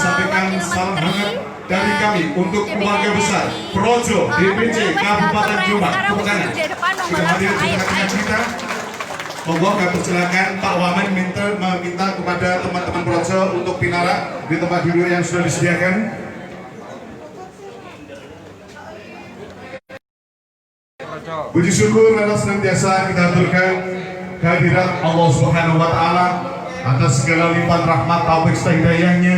sampaikan salam hangat dari kami untuk keluarga besar Projo DPC Kabupaten Jombang. Tepuk tangan. Sudah hadir di tengah-tengah kita. Monggo kami persilakan Pak Wamen meminta kepada teman-teman Projo untuk pinara di tempat duduk yang sudah disediakan. Puji syukur dan senantiasa kita aturkan kehadirat Allah Subhanahu wa Ta'ala atas segala limpahan rahmat taufik serta hidayahnya.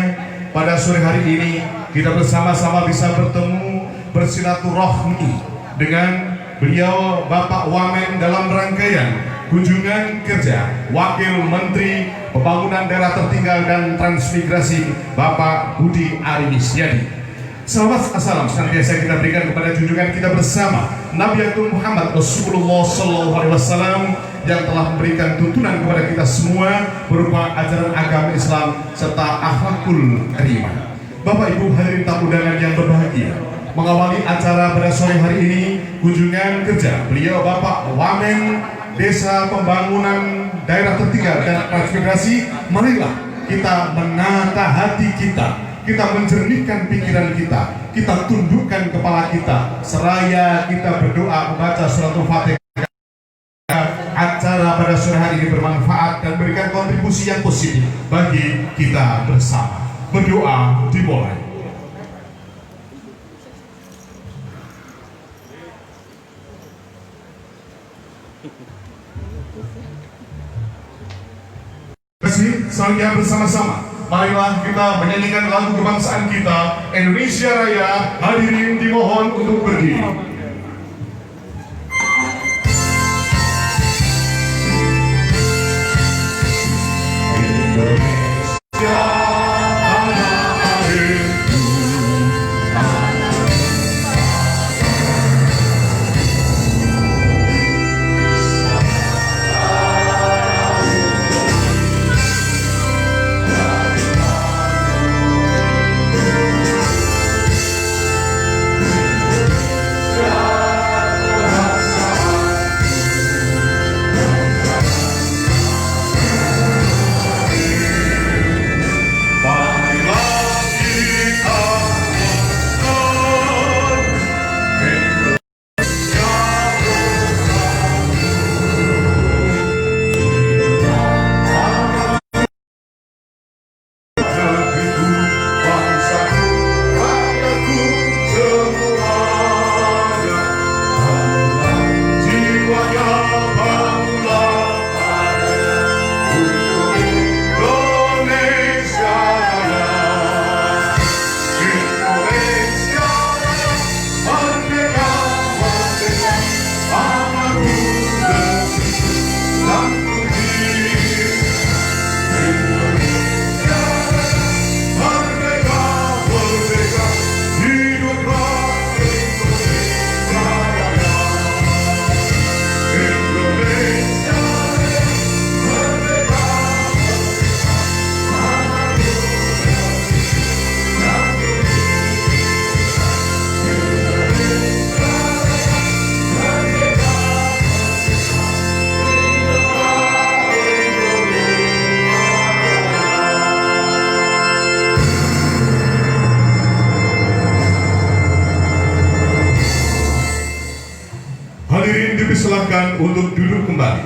Pada sore hari ini kita bersama-sama bisa bertemu bersilaturahmi dengan beliau Bapak Wamen dalam rangkaian kunjungan kerja Wakil Menteri Pembangunan Daerah Tertinggal dan Transmigrasi Bapak Budi Ari Setiadi. Salawat assalam senantiasa kita berikan kepada junjungan kita bersama Nabi Agung Muhammad Rasulullah SAW yang telah memberikan tuntunan kepada kita semua berupa ajaran agama Islam serta akhlakul karimah. Bapak Ibu hadirin tamu undangan yang berbahagia, mengawali acara pada sore hari ini kunjungan kerja beliau Bapak Wamen Desa Pembangunan Daerah Tertinggal dan Transmigrasi. Marilah kita menata hati kita, kita menjernihkan pikiran kita tundukkan kepala kita, seraya kita berdoa membaca suratul Fatihah. Acara pada sore hari ini bermanfaat dan berikan kontribusi yang positif bagi kita bersama. Berdoa dimulai. Selanjutnya bersama-sama marilah kita menyanyikan lagu kebangsaan kita Indonesia Raya. Hadirin dimohon untuk berdiri. Silakan untuk duduk kembali.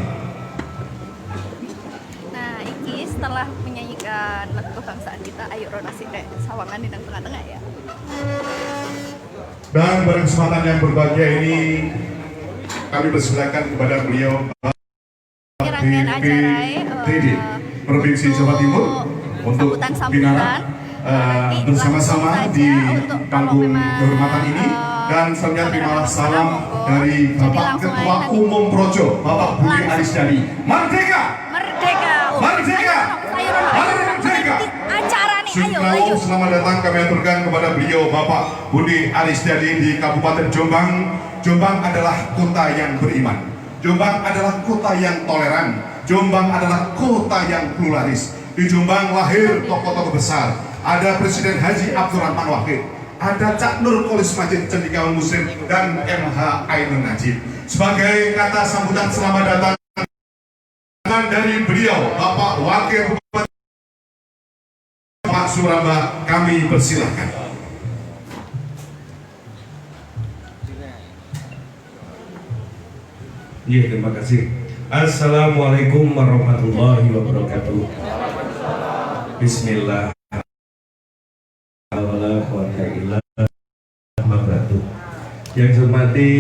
Nah, iki setelah menyanyikan lagu kebangsaan kita, ayo Rona Sindek sawangan di tengah-tengah ya. Dan pada kesempatan yang berbahagia ini kami persilakan kepada beliau DPD Provinsi Jawa Timur untuk binara bersama-sama di panggung kehormatan ini. Dan selanjutnya terimalah salam dari Bapak Ketua Umum Projo, Bapak Budi Ari Setiadi. Merdeka! Merdeka! Merdeka! Merdeka! Acara nih, ayo. Selamat datang kami aturkan kepada beliau Bapak Budi Ari Setiadi di Kabupaten Jombang. Jombang adalah kota yang beriman. Jombang adalah kota yang toleran. Jombang adalah kota yang pluralis. Di Jombang lahir tokoh-tokoh besar. Ada Presiden Haji Abdurrahman Wahid, ada Cak Nur Kholis Majid Cendekiawan Muslim, dan MH Ainun Najib. Sebagai kata sambutan selamat datang dari beliau Bapak Wakil Bupati Bapak Suraba, kami persilahkan. Iya, terima kasih. Assalamualaikum warahmatullahi wabarakatuh. Bismillah. Yang saya hormati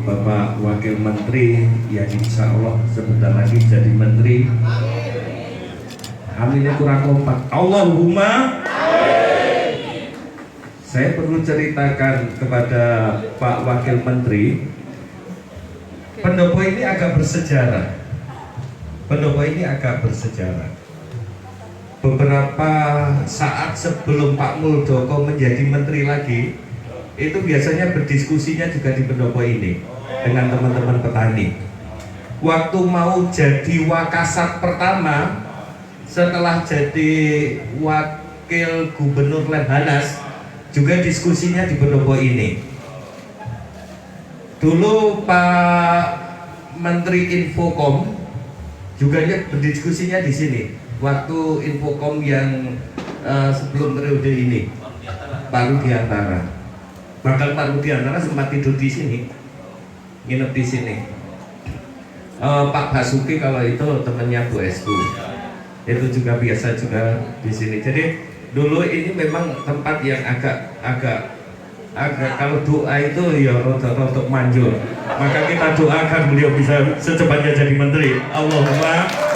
Bapak Wakil Menteri yang insya Allah sebentar lagi jadi Menteri. Aminnya kurang kompak. Allahumma. Saya perlu ceritakan kepada Pak Wakil Menteri, pendopo ini agak bersejarah. Pendopo ini agak bersejarah. Beberapa saat sebelum Pak Muldoko menjadi menteri lagi, itu biasanya berdiskusinya juga di pendopo ini dengan teman-teman petani. Waktu mau jadi Wakasat pertama, setelah jadi Wakil Gubernur Lemhanas, juga diskusinya di pendopo ini. Dulu Pak Menteri Infokom juga berdiskusinya di sini. Waktu Infokom yang sebelum periode ini, Pak Rudiantara. Bahkan Pak Rudiantara sempat tidur di sini, nginep di sini. Pak Basuki kalau itu temannya Bu Estu, itu juga biasa juga di sini. Jadi dulu ini memang tempat yang agak kalau doa itu ya rotok manjur. Maka kita doakan beliau bisa secepatnya jadi menteri. Allahumma.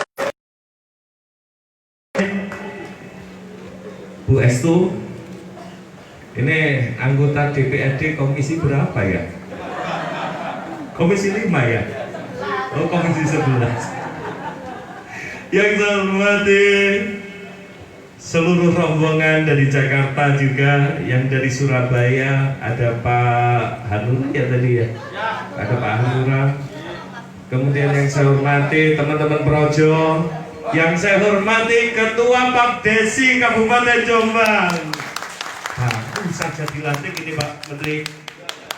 Bu Estu, ini anggota DPRD komisi berapa ya? Komisi 5 ya? Oh, komisi 11. Yang saya hormati seluruh rombongan dari Jakarta juga, yang dari Surabaya, ada Pak Hanura ya tadi ya? Ada Pak Hanura. Kemudian yang saya hormati teman-teman Projo, yang saya hormati Ketua Papdesi Kabupaten Jombang. Baru saja dilantik ini Pak Menteri,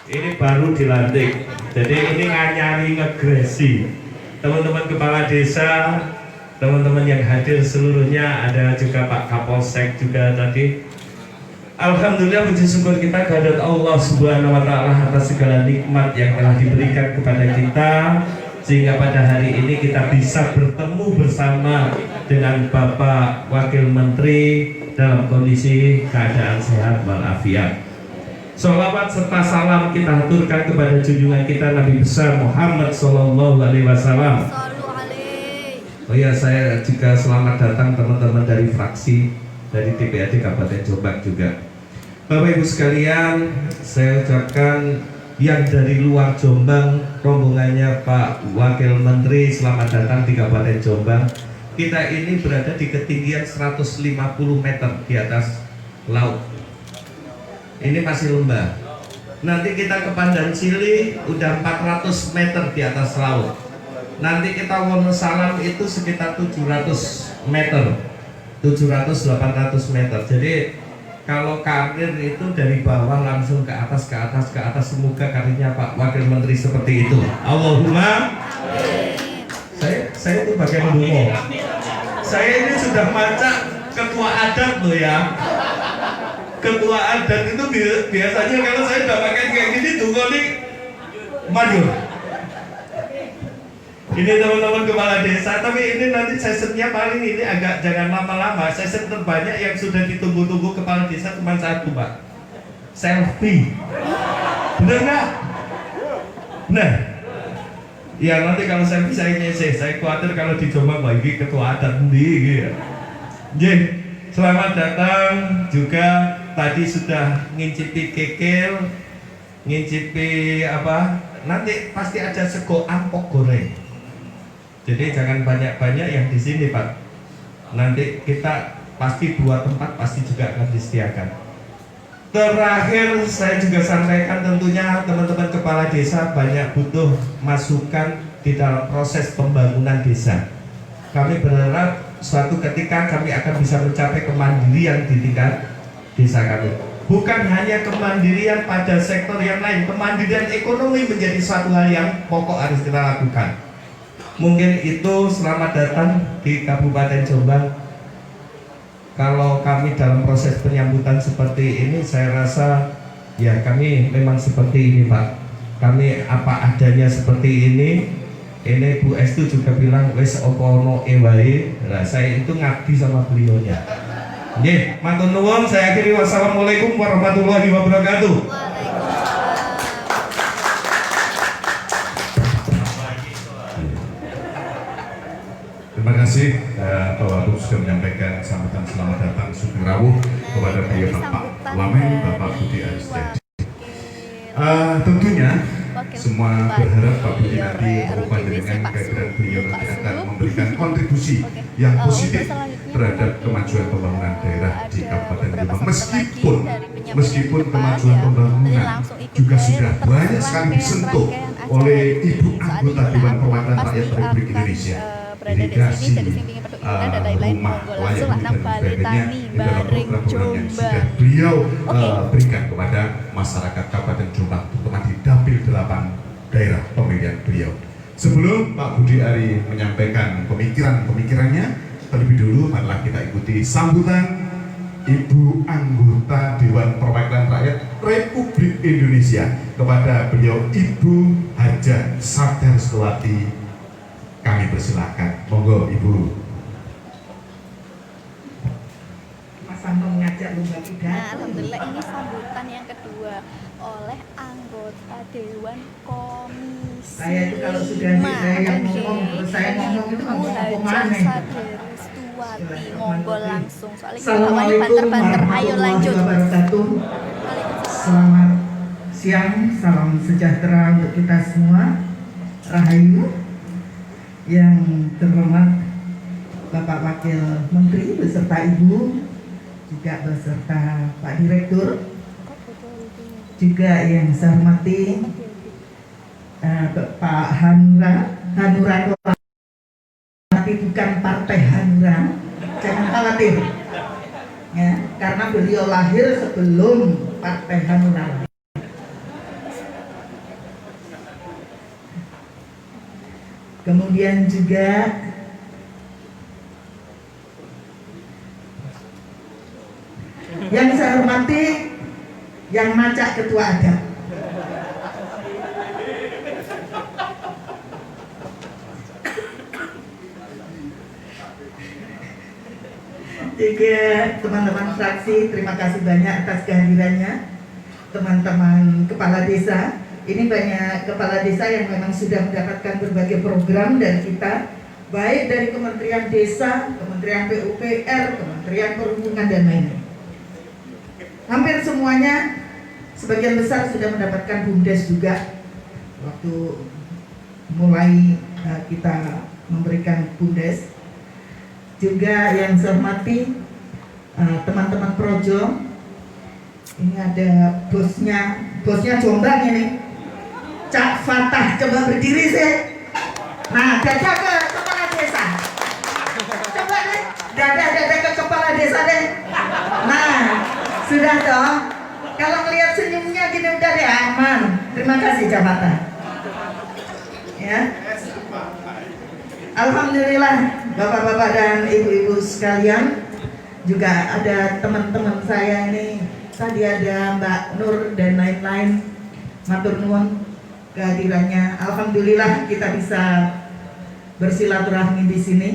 ini baru dilantik. Jadi ini nganyari ngegresi. Teman-teman kepala desa, teman-teman yang hadir seluruhnya, ada juga Pak Kapolsek juga tadi. Alhamdulillah, puji syukur kita kehadirat Allah Subhanahu wa taala atas segala nikmat yang telah diberikan kepada kita, sehingga pada hari ini kita bisa bertemu bersama dengan Bapak Wakil Menteri dalam kondisi keadaan sehat walafiat. Sholawat serta salam kita haturkan kepada junjungan kita Nabi besar Muhammad Sallallahu Alaihi Wasallam. Oh ya, saya juga selamat datang teman-teman dari fraksi dari DPRD Kabupaten Jombang juga. Bapak Ibu sekalian, saya ucapkan yang dari luar Jombang, rombongannya Pak Wakil Menteri, selamat datang di Kabupaten Jombang. Kita ini berada di ketinggian 150 meter di atas laut. Ini masih lembah. Nanti kita ke Pandan Cili udah 400 meter di atas laut. Nanti kita Wonosalam itu sekitar 700 meter, 700-800 meter. Jadi kalau karir itu dari bawah langsung ke atas, ke atas, ke atas. Semoga karirnya Pak Wakil Menteri seperti itu. Allahumma. Saya itu bagian dungo. Saya ini sudah macak ketua adat loh ya. Ketua adat itu biasanya kalau saya udah pakai kayak gini dungo nih maju. Ini teman-teman kepala desa, tapi ini nanti sessionnya paling ini agak jangan lama-lama. Session terbanyak yang sudah ditunggu-tunggu kepala desa cuma satu Pak, selfie. Bener nggak? Nah, ya nanti kalau selfie saya nyeseh. Saya khawatir kalau di Jombang bagi ketua adat gitu. Jadi selamat datang juga. Tadi sudah ngincipi kekil, ngincipi apa? Nanti pasti ada sego ampok goreng. Jadi jangan banyak-banyak yang di sini Pak. Nanti kita pasti 2 tempat pasti juga akan disediakan. Terakhir saya juga sampaikan tentunya teman-teman kepala desa banyak butuh masukan di dalam proses pembangunan desa. Kami berharap suatu ketika kami akan bisa mencapai kemandirian di tingkat desa kami. Bukan hanya kemandirian pada sektor yang lain, kemandirian ekonomi menjadi suatu hal yang pokok harus kita lakukan. Mungkin itu selamat datang di Kabupaten Jombang. Kalau kami dalam proses penyambutan seperti ini, saya rasa ya kami memang seperti ini Pak. Kami apa adanya seperti ini. Ini Bu Estu juga bilang wes opo ono wae. Nah, saya itu ngabdi sama beliaunya. Nggih, matur nuwun, saya akhiri wassalamualaikum warahmatullahi wabarakatuh. Terima kasih Pak Wagub sudah menyampaikan sambutan selamat datang Sugeng Rawuh kepada beliau Bapak Wamen, Bapak Budi Aristiadi. Tentunya semua berharap Pak Budi nanti berhubungan dengan kehadiran beliau nanti akan memberikan kontribusi yang positif terhadap kemajuan pembangunan daerah di Kabupaten Jombang. Meskipun kemajuan pembangunan juga sudah banyak sekali disentuh oleh Ibu Anggota Dewan Perwakilan Rakyat Republik Indonesia. Irigasi, rumah layak hidup dan sebagainya di dalam program-program yang sudah beliau berikan kepada masyarakat Kabupaten Jombang, terutama di Dapil 8 daerah pemilihan beliau. Sebelum Pak Budi Ari menyampaikan pemikirannya, terlebih dulu marilah kita ikuti sambutan Ibu Anggota Dewan Perwakilan Rakyat Republik Indonesia kepada beliau Ibu Haja Sardarstowati. Kami persilakan, monggo Ibu. Mas Anto mengajak lomba pidato. Nah, alhamdulillah ini sambutan yang kedua oleh anggota Dewan Komisi. Saya itu kalau sudah saya yang ngomong, terus saya ngomong itu kan ngomong aneh. Sardarstowati, monggo langsung. Soalnya kita Assalamualaikum banter-banter, ayo lanjut. warahmatullahi wabarakatuh. Selamat siang, salam sejahtera untuk kita semua. Rahayu. Yang terhormat Bapak Wakil Menteri beserta Ibu, juga beserta Pak Direktur, juga yang saya hormati Pak Hanura, tapi bukan Partai Hanura, jangan khawatir, ya, karena beliau lahir sebelum Partai Hanura. Kemudian juga yang saya hormati yang macak ketua adat, juga teman-teman fraksi, terima kasih banyak atas kehadirannya. Teman-teman kepala desa, ini banyak kepala desa yang memang sudah mendapatkan berbagai program dari kita, baik dari Kementerian Desa, Kementerian PUPR, Kementerian Perhubungan dan lainnya. Hampir semuanya, sebagian besar sudah mendapatkan BUMDes juga. Waktu mulai kita memberikan BUMDes, juga yang saya hormati teman-teman Projo. Ini ada bosnya Jombang ini. Cak Fatah, coba berdiri sih. Nah, dada ke kepala desa. Coba deh, dada ke kepala desa deh. Nah, sudah toh. Kalau melihat senyumnya gini udah deh aman. Terima kasih Cak Fatah. Ya. Alhamdulillah, bapak-bapak dan ibu-ibu sekalian, juga ada teman-teman saya ini. Tadi ada Mbak Nur dan lain-lain. Matur nuwun kehadirannya. Alhamdulillah kita bisa bersilaturahmi di sini,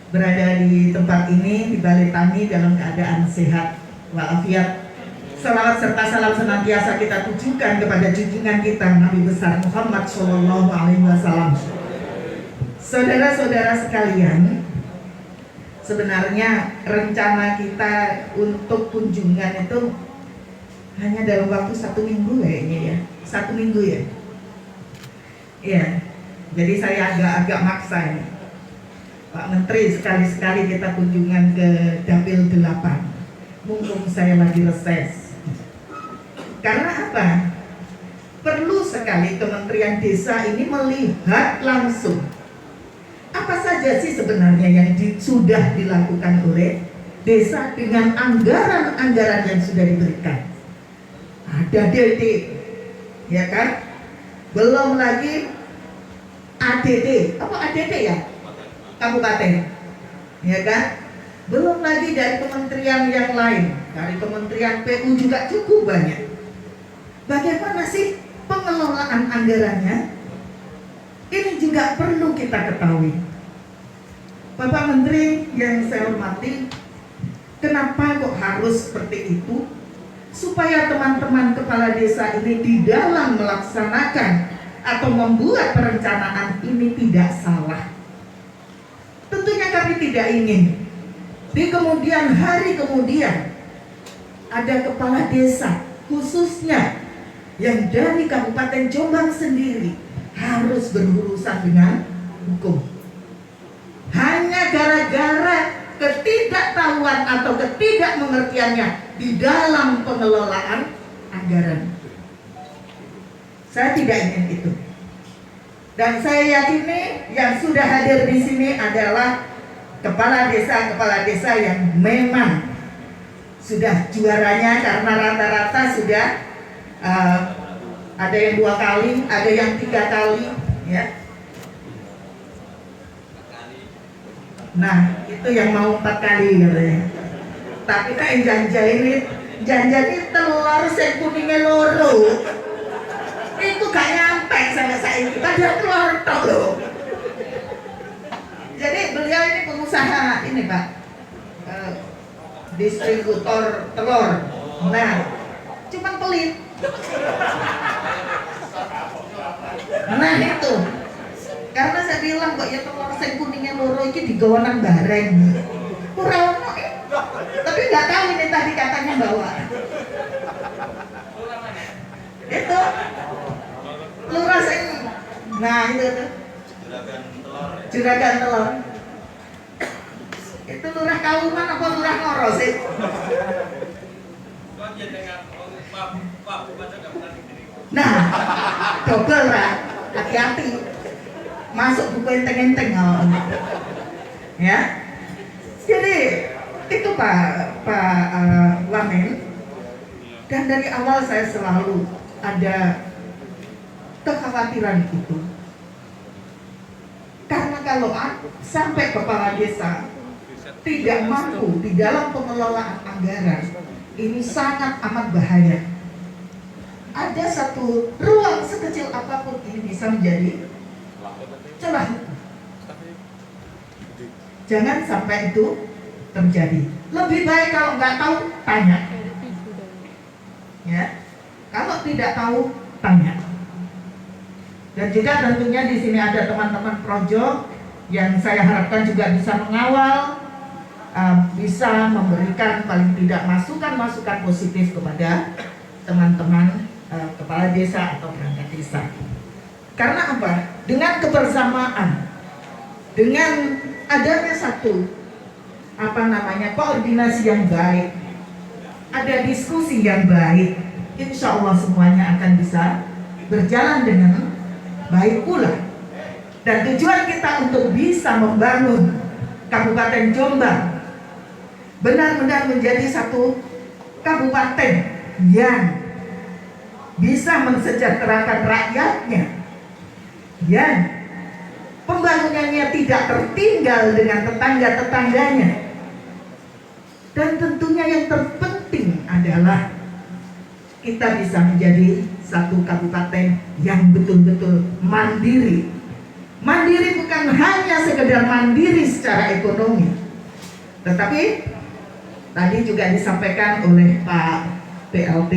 berada di tempat ini, di Balai Tani dalam keadaan sehat walafiat. Salawat serta salam senantiasa kita tujukan kepada junjungan kita Nabi besar Muhammad Shallallahu Alaihi Wasallam. Saudara-saudara sekalian, sebenarnya rencana kita untuk kunjungan itu hanya dalam waktu 1 minggu kayaknya ya, 1 minggu ya. Iya, jadi saya agak maksa ini. Pak Menteri, sekali-sekali kita kunjungan ke Dapil 8. Mumpung saya lagi reses. Karena apa? Perlu sekali Kementerian Desa ini melihat langsung apa saja sih sebenarnya yang sudah dilakukan oleh desa dengan anggaran-anggaran yang sudah diberikan. Ada DD, ya kan? Belum lagi ADD, apa ADD ya? Kabupaten, ya kan? Belum lagi dari kementerian yang lain, dari kementerian PU juga cukup banyak. Bagaimana sih pengelolaan anggarannya? Ini juga perlu kita ketahui. Bapak Menteri yang saya hormati, kenapa kok harus seperti itu? Supaya teman-teman kepala desa ini di dalam melaksanakan atau membuat perencanaan ini tidak salah. Tentunya kami tidak ingin di kemudian hari ada kepala desa khususnya yang dari Kabupaten Jombang sendiri harus berurusan dengan hukum. Hanya gara-gara ketidaktahuan atau ketidakmengertiannya di dalam pengelolaan anggaran. Saya tidak ingin itu. Dan saya yakini yang sudah hadir di sini adalah kepala desa yang memang sudah juaranya, karena rata-rata sudah ada yang 2 kali, ada yang 3 kali, ya. Nah, itu yang mau 4 kali katanya. Tapi kan janjani telur sing kuningnya loro. Itu gak nyampe sampai saya ini, padahal telur tok loh. Jadi beliau ini pengusaha ini Pak, distributor telur. Nah, cuman pelit. Nah itu, karena saya bilang kok ya telur sing kuningnya loro iki digawanan bareng. Ora ono, tapi nggak tahu ini tadi katanya bawa. Itu lurah sing, nah itu tuh. Juragan telur. Itu lurah Kauman apa lurah Ngoro sih? Nah, double lah, hati-hati. Masuk buku enteng-enteng ya. Jadi itu Pak Wamen. Dan dari awal saya selalu ada kekhawatiran itu. Karena kalau sampai kepala desa tidak mampu di dalam pengelolaan anggaran, ini sangat amat bahaya. Ada satu ruang sekecil apapun ini bisa menjadi celah. Jangan sampai itu terjadi. Lebih baik kalau nggak tahu tanya. Ya, kalau tidak tahu tanya. Dan juga tentunya di sini ada teman-teman projo yang saya harapkan juga bisa mengawal, bisa memberikan paling tidak masukan-masukan positif kepada teman-teman kepala desa atau perangkat desa. Karena apa? Dengan kebersamaan, dengan adanya satu koordinasi yang baik, ada diskusi yang baik, insya Allah semuanya akan bisa berjalan dengan baik pula. Dan tujuan kita untuk bisa membangun Kabupaten Jombang benar-benar menjadi satu kabupaten yang bisa mensejahterakan rakyatnya, yang pembangunannya tidak tertinggal dengan tetangga-tetangganya. Dan tentunya yang terpenting adalah kita bisa menjadi satu kabupaten yang betul-betul mandiri. Mandiri bukan hanya sekedar mandiri secara ekonomi, tetapi tadi juga disampaikan oleh Pak PLT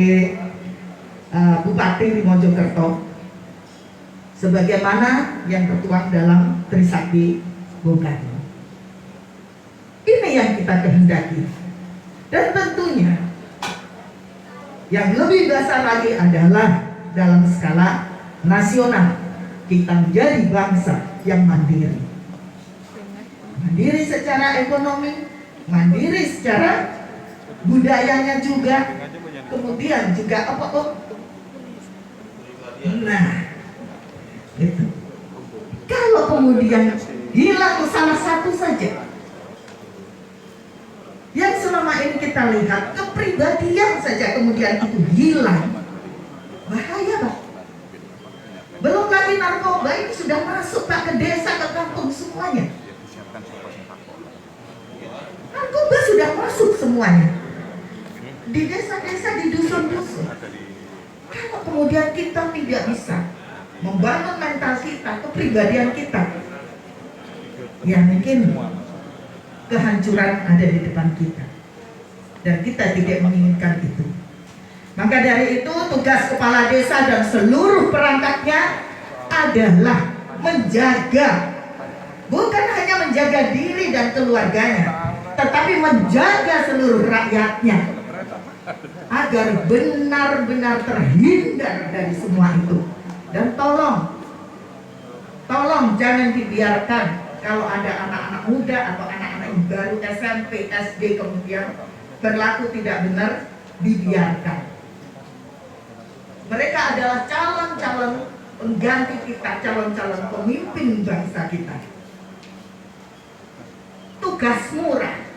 Bupati di Mojokerto, sebagaimana yang tertuang dalam Trisakti Bung Karno. Ini yang kita kehendaki. Dan tentunya yang lebih besar lagi adalah dalam skala nasional, kita menjadi bangsa yang mandiri. Mandiri secara ekonomi, mandiri secara budayanya juga, kemudian juga nah itu. Kalau kemudian hilang salah satu saja yang selama ini kita lihat, kepribadian saja kemudian itu hilang, bahaya Pak. Belum lagi narkoba ini sudah masuk Pak ke desa, ke kampung semuanya. Narkoba sudah masuk semuanya di desa-desa, di dusun-dusun. Kalau kemudian kita tidak bisa membangun mental kita, kepribadian kita, ya mungkin kehancuran ada di depan kita, dan kita tidak menginginkan itu. Maka dari itu tugas kepala desa dan seluruh perangkatnya adalah menjaga, bukan hanya menjaga diri dan keluarganya, tetapi menjaga seluruh rakyatnya agar benar-benar terhindar dari semua itu. Dan tolong jangan dibiarkan kalau ada anak-anak muda atau anak-anak yang baru SMP, SD kemudian berlaku tidak benar, dibiarkan. Mereka adalah calon-calon pengganti kita, calon-calon pemimpin bangsa kita. Tugas murah.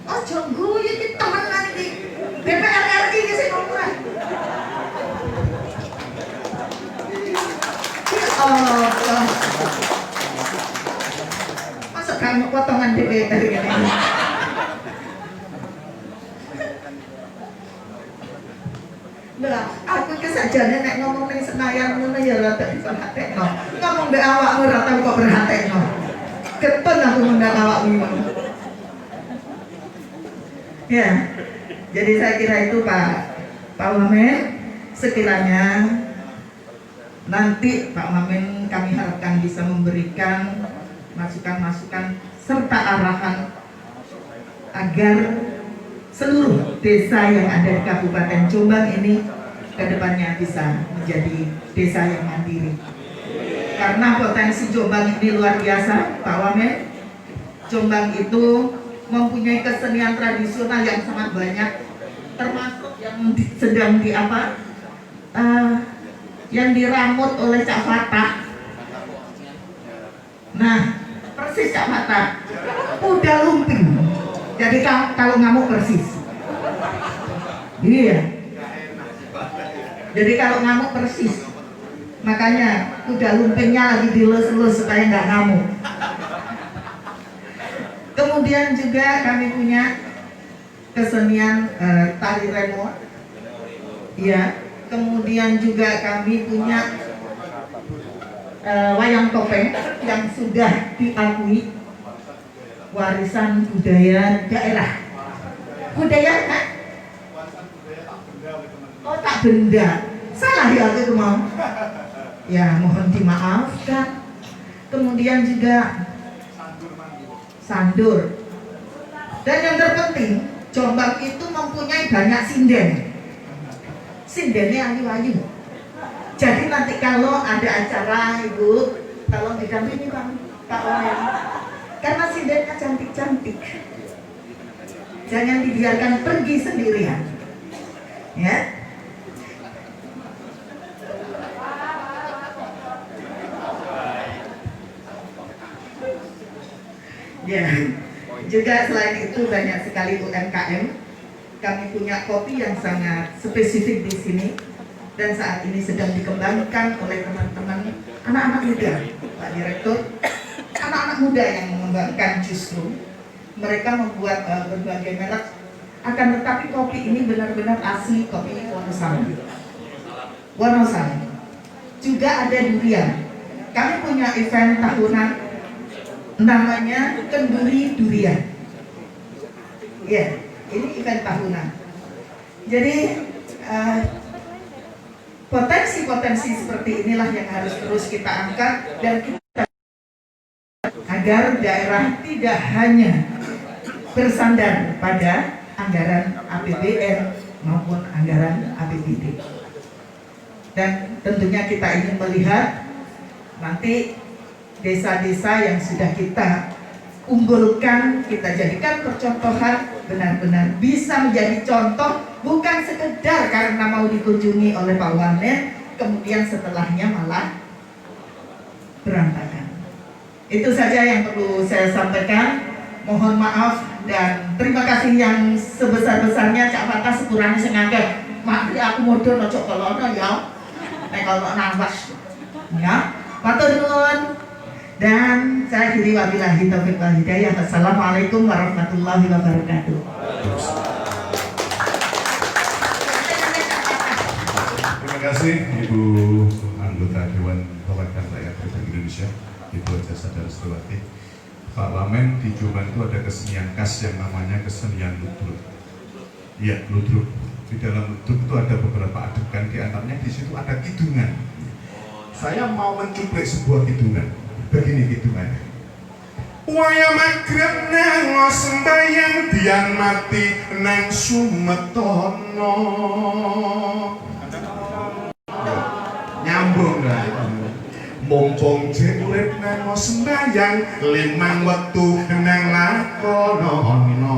Oh, jonggo ini temenan di DPR RI ini sih murah. Ya Allah. Masa kamu potongan DPR ini? Nah, aku kesajane nek ngomong ning Senayan ngono ya rada diperhatekno. Ngomong mbek awakmu ora tau kok perhatekno. Kepen aku ngundang awakmu. Ya. Jadi saya kira itu Pak Wamen, sekiranya nanti Pak Wamen kami harapkan bisa memberikan masukan-masukan serta arahan agar seluruh desa yang ada di Kabupaten Jombang ini ke depannya bisa menjadi desa yang mandiri. Karena potensi Jombang ini luar biasa, Pak Wamen. Jombang itu mempunyai kesenian tradisional yang sangat banyak, termasuk yang sedang yang diramut oleh Cak Fatah. Nah, persis Cak Fatah, kuda lumping. Jadi kalau ngamuk persis. Iya. Jadi kalau ngamuk persis. Makanya kuda lumpingnya lagi dilus-lus supaya nggak ngamuk. Kemudian juga kami punya kesenian tari remo. Iya. Kemudian juga kami punya wayang topeng yang sudah diakui warisan budaya daerah. Budaya kan? Oh, tak benda. Salah ya itu mau. Ya, mohon dimaafkan. Kemudian juga sandur. Dan yang terpenting, Jombang itu mempunyai banyak sinden. Sindennya ayu-ayu. Jadi nanti kalau ada acara, Ibu, tolong didampingi Pak Wamen. Karena sindennya cantik-cantik, jangan dibiarkan pergi sendirian, ya. Ya, juga selain itu banyak sekali UMKM. Kami punya kopi yang sangat spesifik di sini dan saat ini sedang dikembangkan oleh teman-teman anak-anak muda, Pak Direktur. Anak-anak muda yang mengembangkan justru mereka membuat berbagai merek, akan tetapi kopi ini benar-benar asli kopi Wonosari. Juga ada durian. Kami punya event tahunan namanya Kenduri Durian. Ya, ini event tahunan. Jadi potensi-potensi seperti inilah yang harus terus kita angkat dan kita agar daerah tidak hanya bersandar pada anggaran APBN maupun anggaran APBD. Dan tentunya kita ingin melihat nanti desa-desa yang sudah kita unggulkan, kita jadikan percontohan, benar-benar bisa menjadi contoh, bukan sekedar karena mau dikunjungi oleh Pak Wamen, kemudian setelahnya malah berantakan. Itu saja yang perlu saya sampaikan. Mohon maaf dan terima kasih yang sebesar-besarnya. Cak Fatah sepurane sing akeh. Maaf aku modho ojo kolono ya. Nek kalau nambas. Ya, matur nuwun. Dan saya akhiri wabillahi taufiq wal hidayah. Wassalamualaikum warahmatullahi wabarakatuh. Terima kasih Ibu anggota Dewan Perwakilan Rakyat Republik Indonesia, Ibu Haja Sadar Setiawati. Pak Wamen, di Jombang itu ada kesenian khas yang namanya kesenian ludruk. Iya, ludruk. Di dalam ludruk itu ada beberapa adegan, di antaranya di situ ada kidungan. Saya mau mencuplik sebuah kidungan. Begini kidungannya. Waya magrib nang sembayang dian mati nang sumetono. Nyambung lah. Mumpung jek urip nang sembayang limang wektu nang lakonono.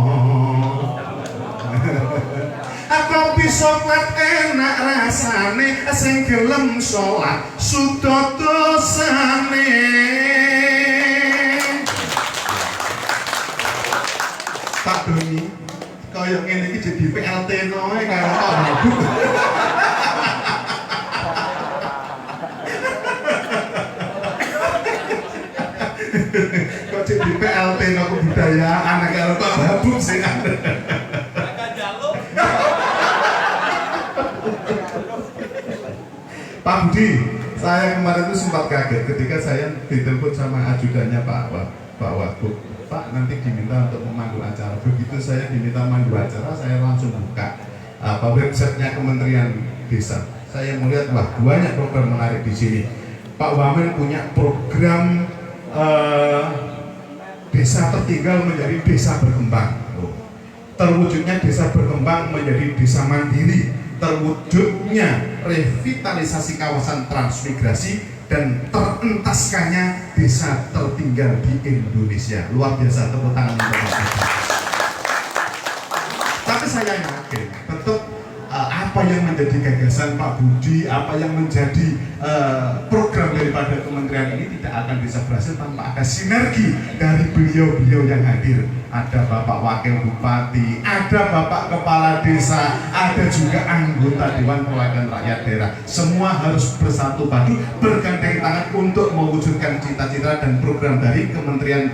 Aku bisa kuat enak rasane sing gelem salat suda dosane. Pak Doni kaya ngene iki jadi PLT noe kaya apa. Kok jadi PLT no kebudayaan karo Pak Babuk sing ada. Pak Budi, saya kemarin itu sempat kaget ketika saya ditelepon sama ajudannya Pak Wagub. Pak, nanti diminta untuk memandu acara. Begitu saya diminta memandu acara, saya langsung buka websitenya Kementerian Desa. Saya melihat wah banyak program menarik di sini. Pak Wamen punya program desa tertinggal menjadi desa berkembang. Terwujudnya desa berkembang menjadi desa mandiri. Terwujudnya revitalisasi kawasan transmigrasi dan terentaskannya desa tertinggal di Indonesia. Luar biasa, tepuk tangan untuk Pak. Tapi saya yakin tetap apa yang menjadi gagasan Pak Budi, apa yang menjadi program daripada kementerian ini tidak akan bisa berhasil tanpa ada sinergi dari beliau-beliau yang hadir. Ada Bapak Wakil Bupati, ada Bapak Kepala Desa, ada juga anggota Dewan Perwakilan Rakyat Daerah. Semua harus bersatu padu, bergandeng tangan untuk mewujudkan cita-cita dan program dari Kementerian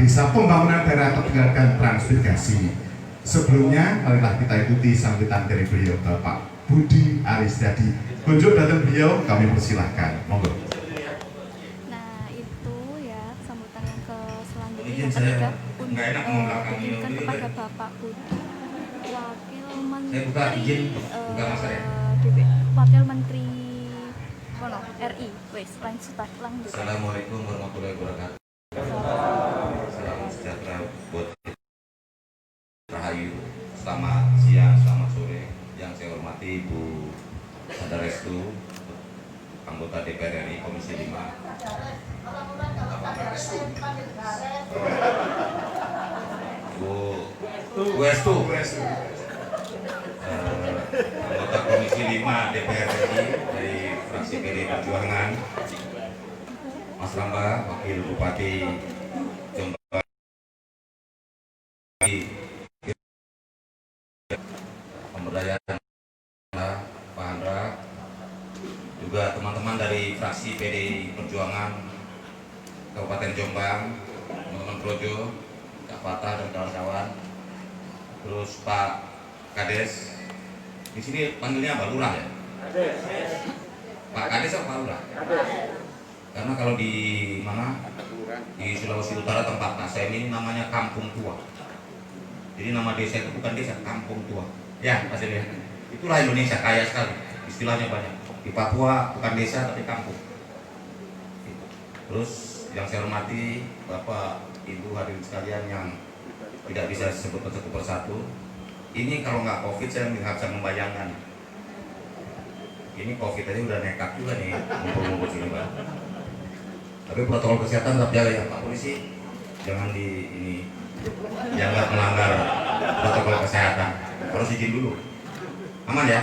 Desa, Pembangunan Daerah Tertinggal dan Transmigrasi. Sebelumnya, marilah kita ikuti sambutan dari beliau Bapak Budi Aristiadi. Kunjung datang beliau, kami persilahkan. Monggo. Nah itu ya sambutan yang ke selanjutnya Izin yang saya ketiga nggak enak mau belakang ditujukan ini. kepada Bapak Budi Wakil Menteri Saya buka izin, buka masker ya. Wakil Menteri RI. Wes lanjut. Assalamualaikum warahmatullahi wabarakatuh. Salam sejahtera buat kita. Rahayu, selamat siang, selamat sore. Yang saya hormati Ibu Sadar Restu, anggota DPR RI Komisi 5. Bu Restu, anggota Komisi 5 DPR RI dari fraksi PD Perjuangan. Mas Ramba, Wakil Bupati Jombang. Pemberdayaan Pak Handra, juga teman-teman dari fraksi PD Perjuangan Kabupaten Jombang, teman-teman Projo, Kak Fatah dan kawan-kawan, terus Pak Kades. Di sini panggilnya apa? Lurah ya? Pak Kades atau Pak Lurah? Karena kalau di mana di Sulawesi Utara tempat saya ini namanya Kampung Tua. Jadi nama desa itu bukan desa, Kampung Tua. Ya, Mas Elia. Itulah Indonesia, kaya sekali. Istilahnya banyak. Di Papua bukan desa tapi kampung. Terus yang saya hormati Bapak, Ibu hadirin sekalian yang tidak bisa disebut satu persatu. Ini kalau nggak COVID saya nggak bisa membayangkan. Ini COVID aja udah nekat juga nih ngumpul-ngumpul sini, Pak. Tapi protokol kesehatan tetap jaga ya, Pak Polisi. Jangan jangan melanggar protokol kesehatan. Harus izin dulu. Aman ya?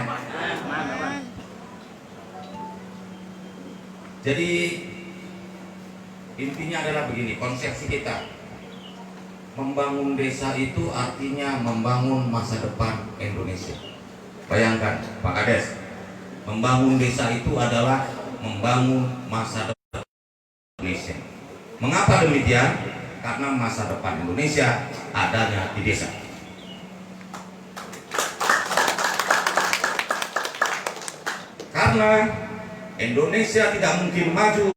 Jadi intinya adalah begini, konsepsi kita. Membangun desa itu artinya membangun masa depan Indonesia. Bayangkan, Pak Kades, membangun desa itu adalah membangun masa depan Indonesia. Mengapa demikian? Karena masa depan Indonesia adanya di desa. Karena Indonesia tidak mungkin maju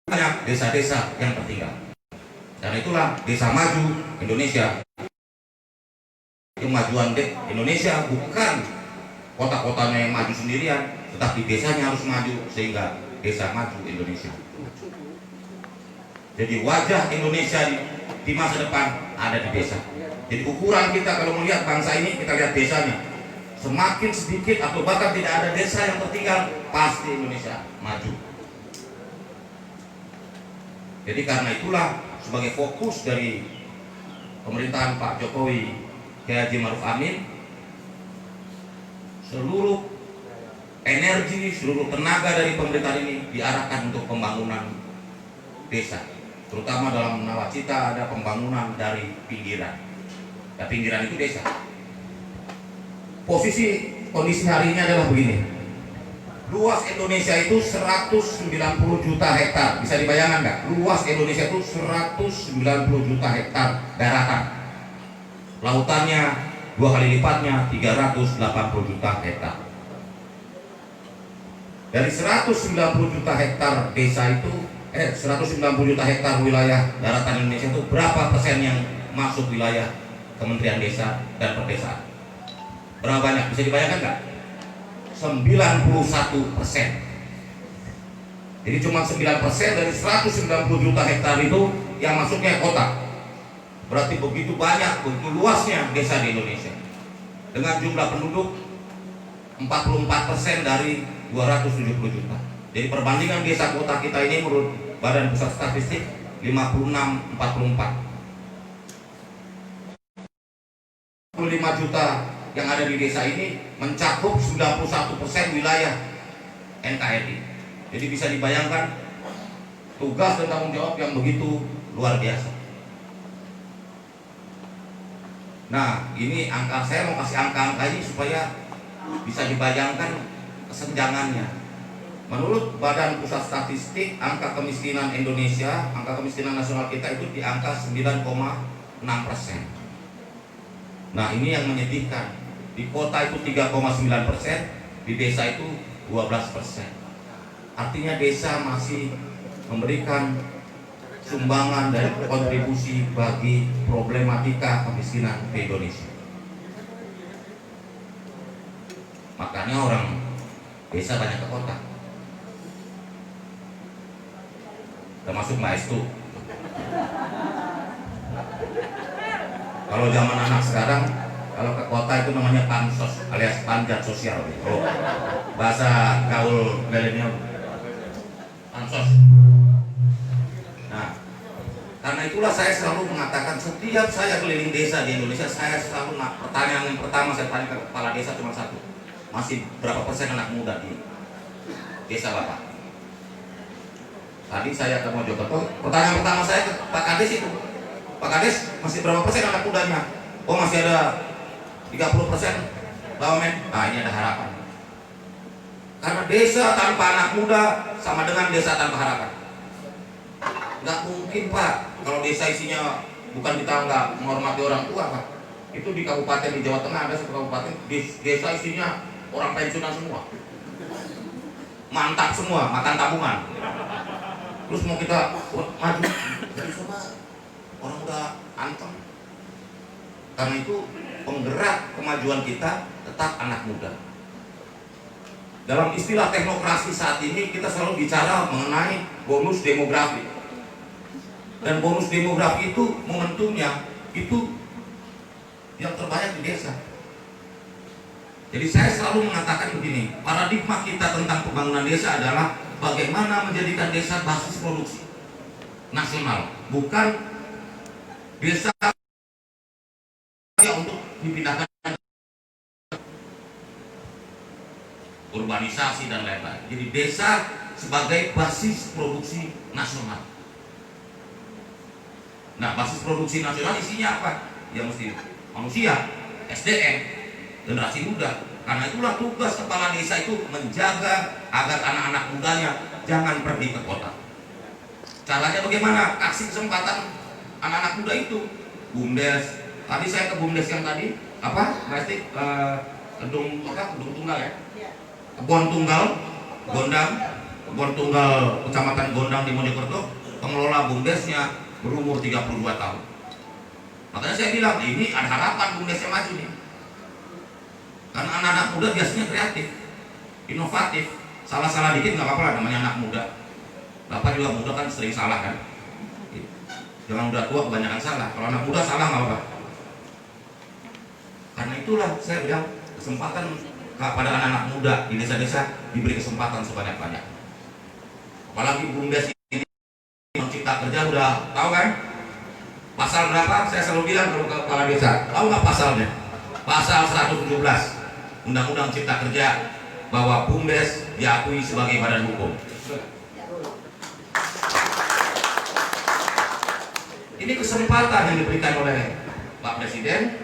banyak desa-desa yang tertinggal. Karena itulah desa maju Indonesia. Kemajuan Indonesia bukan kota-kotanya yang maju sendirian, tetapi desanya harus maju sehingga desa maju Indonesia. Jadi wajah Indonesia di masa depan ada di desa. Jadi ukuran kita kalau melihat bangsa ini, kita lihat desanya. Semakin sedikit atau bahkan tidak ada desa yang tertinggal, pasti Indonesia maju. Jadi karena itulah sebagai fokus dari pemerintahan Pak Jokowi Kiai Haji Ma'ruf Amin, seluruh energi, seluruh tenaga dari pemerintahan ini diarahkan untuk pembangunan desa, terutama dalam nawacita ada pembangunan dari pinggiran. Nah, pinggiran itu desa. Kondisi hari ini adalah begini. Luas Indonesia itu 190 juta hektar. Bisa dibayangkan nggak? Luas Indonesia itu 190 juta hektar daratan. Lautannya 2 kali lipatnya 380 juta hektar. Dari 190 juta hektar desa itu 190 juta hektar wilayah daratan Indonesia itu berapa persen yang masuk wilayah Kementerian Desa dan Perdesaan? Berapa banyak? Bisa dibayangkan nggak? 91%. Jadi cuma 9% dari 190 juta hektar itu yang masuknya kota. Berarti begitu banyak, begitu luasnya desa di Indonesia. Dengan jumlah penduduk 44% dari 270 juta. Jadi perbandingan desa kota kita ini menurut Badan Pusat Statistik 56-44. 5 juta yang ada di desa ini mencakup 91% wilayah NKRI. Jadi bisa dibayangkan tugas dan tanggung jawab yang begitu luar biasa. Nah, ini angka, saya mau kasih angka-angka ini supaya bisa dibayangkan kesenjangannya. Menurut Badan Pusat Statistik, angka kemiskinan Indonesia, angka kemiskinan nasional kita itu di angka 9,6%. Nah, ini yang menyedihkan. Di kota itu 3,9%, di desa itu 12%. Artinya desa masih memberikan sumbangan dan kontribusi bagi problematika kemiskinan di Indonesia. Makanya orang desa banyak ke kota, termasuk Mbak Estu. Kalau zaman anak sekarang, kalau ke kota itu namanya pansos alias panjat sosial. Oh, bahasa gaul milenial, pansos. Nah, karena itulah saya selalu mengatakan setiap saya keliling desa di Indonesia, saya selalu pertanyaan yang pertama saya tanya ke kepala desa cuma satu, masih berapa persen anak muda di desa Bapak? Tadi saya ke Mojokerto, pertanyaan pertama saya ke Pak Kades itu, Pak Kades masih berapa persen anak mudanya? Oh masih ada 30%, Pak Men. Nah ini ada harapan. Karena desa tanpa anak muda sama dengan desa tanpa harapan. Nggak mungkin Pak, kalau desa isinya bukan kita nggak menghormati orang tua Pak. Itu di kabupaten di Jawa Tengah ada satu kabupaten desa isinya orang pensiunan semua, mantap semua, makan tabungan. Terus mau kita maju dari sana orang udah anteng. Karena itu penggerak kemajuan kita tetap anak muda. Dalam istilah teknokrasi saat ini kita selalu bicara mengenai bonus demografi. Dan bonus demografi itu momentumnya itu yang terbanyak di desa. Jadi saya selalu mengatakan begini, paradigma kita tentang pembangunan desa adalah bagaimana menjadikan desa basis produksi nasional, bukan desa untuk dipindahkan urbanisasi dan lain-lain. Jadi desa sebagai basis produksi nasional. Nah, basis produksi nasional isinya apa? Ya mesti manusia, SDM, generasi muda. Karena itulah tugas kepala desa itu menjaga agar anak-anak mudanya jangan pergi ke kota. Caranya bagaimana? Kasih kesempatan anak-anak muda itu. BUMDes. Tadi saya ke BUMDes yang tadi apa? Plastik gedung tunggal ya. Kebon Tunggal, Gondang, Kebon Tunggal Kecamatan Gondang di Mojokerto. Pengelola BUMDesnya berumur 32 tahun. Makanya saya bilang ini ada harapan BUMDesnya maju nih. Karena anak-anak muda biasanya kreatif, inovatif. Salah-salah dikit nggak apa-apa lah, namanya anak muda. Bapak juga muda kan sering salah kan. Jangan udah tua kebanyakan salah. Kalau anak muda salah nggak apa-apa. Karena itulah saya bilang kesempatan kepada anak-anak muda di desa-desa diberi kesempatan sebanyak-banyak. Apalagi BUMDes ini Cipta Kerja udah tahu kan? Pasal berapa? Saya selalu bilang kalau ke kepala desa, tahu nggak pasalnya? Pasal 117 Undang-Undang Cipta Kerja bahwa BUMDes diakui sebagai badan hukum. Ini kesempatan yang diberikan oleh Pak Presiden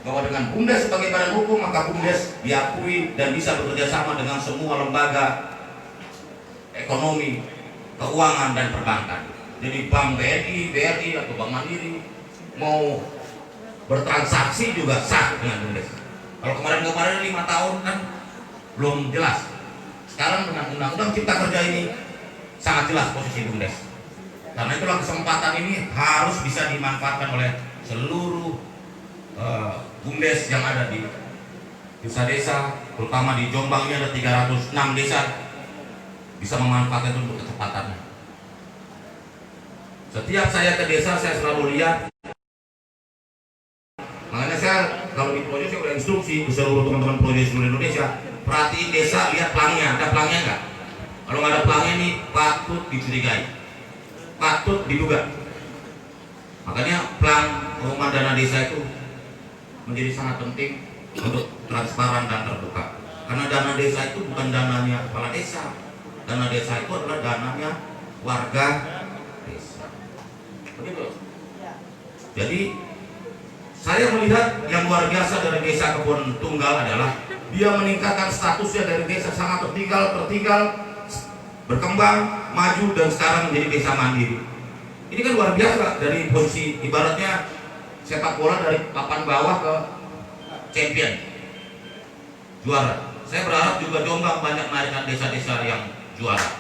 bahwa dengan BUMDes sebagai badan hukum maka BUMDes diakui dan bisa bekerja sama dengan semua lembaga ekonomi, keuangan dan perbankan. Jadi Bank BRI atau Bank Mandiri mau bertransaksi juga sah dengan BUMDes. Kalau kemarin 5 tahun kan belum jelas. Sekarang dengan Undang-Undang Cipta Kerja ini sangat jelas posisi BUMDes. Karena itulah kesempatan ini harus bisa dimanfaatkan oleh seluruh BUMDes yang ada di desa-desa, terutama di Jombang ini ada 306 desa, bisa memanfaatkan itu untuk kecepatannya. Setiap saya ke desa saya selalu lihat. Makanya saya kalau di proyek saya udah instruksi ke seluruh teman-teman proyek seluruh Indonesia, perhatiin desa, lihat pelangnya, ada pelangnya nggak? Kalau nggak ada pelangnya ini patut dicurigai, patut diduga. Makanya pelang rumah dana desa itu menjadi sangat penting untuk transparan dan terbuka. Karena dana desa itu bukan dananya kepala desa, dana desa itu adalah dananya warga desa. Begitu. Jadi saya melihat yang luar biasa dari desa Kebon Tunggal adalah dia meningkatkan statusnya dari desa sangat tertinggal, berkembang, maju dan sekarang menjadi desa mandiri. Ini kan luar biasa dari posisi ibaratnya sepak bola dari papan bawah ke champion, juara. Saya berharap juga Jombang banyak melahirkan desa-desa yang juara.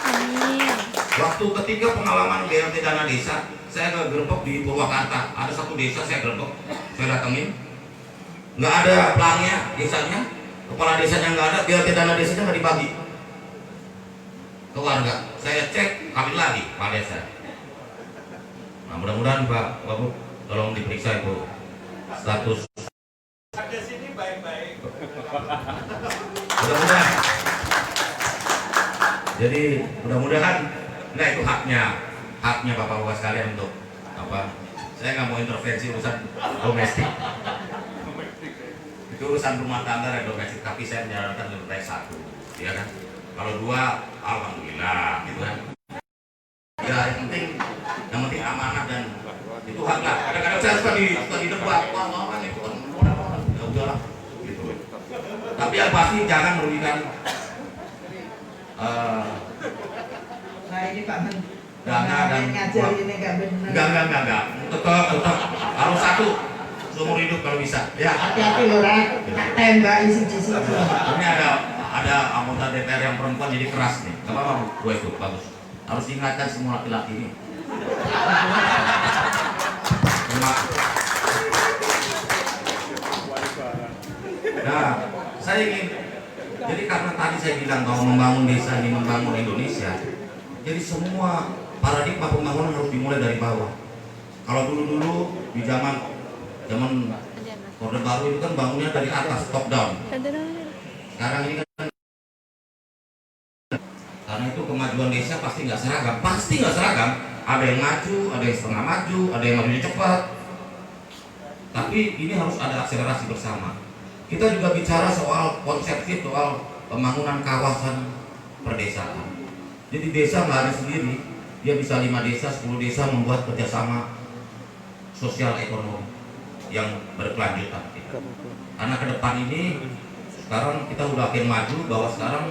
Amin. Waktu ketiga pengalaman BLT dana desa, saya ke Gerbek di Purwakarta. Ada satu desa saya gerbek, saya datengin, nggak ada pelangnya desanya, kepala desanya nggak ada, BLT dana desanya nggak dibagi ke warga. Saya cek, kawin lagi kepala desa. Nah mudah-mudahan Pak Wagub tolong diperiksa itu status. Ada sini baik-baik. Mudah-mudahan. Jadi mudah-mudahan, nah itu haknya bapak-bapak sekalian untuk apa? Saya nggak mau intervensi urusan domestik. Itu urusan rumah tangga dan domestik, tapi saya menyarankan lebih baik satu, ya kan? Kalau dua, alhamdulillah, gitu kan? Ya yang penting amanah dan itu hak lah. Kadang-kadang saya suka di debat, wah itu kan ya udahlah, gitu. Tapi yang pasti jangan merugikan. Nah ini Pak Men, Dana dan ngajar ini nggak benar. Enggak. Tetap harus satu seumur hidup kalau bisa. Ya. Hati-hati loh, Rak. Tembak isi. Ini ada anggota DPR yang perempuan jadi keras nih. Gak apa-apa, gue itu bagus. Harus diingatkan semua laki-laki ini. Nah, saya ingin. Jadi karena tadi saya bilang bahwa membangun desa ini membangun Indonesia. Jadi semua paradigma pembangunan harus dimulai dari bawah. Kalau dulu di zaman Orde Baru itu kan bangunnya dari atas, top down. Sekarang ini kan karena itu kemajuan desa pasti nggak seragam. Ada yang maju, ada yang setengah maju, ada yang majunya cepat. Tapi ini harus ada akselerasi bersama. Kita juga bicara soal konsepsi soal pembangunan kawasan perdesaan. Jadi desa nggak ada sendiri, dia bisa 5 desa, 10 desa membuat kerjasama sosial ekonomi yang berkelanjutan. Karena ke depan ini sekarang kita udah makin maju bahwa sekarang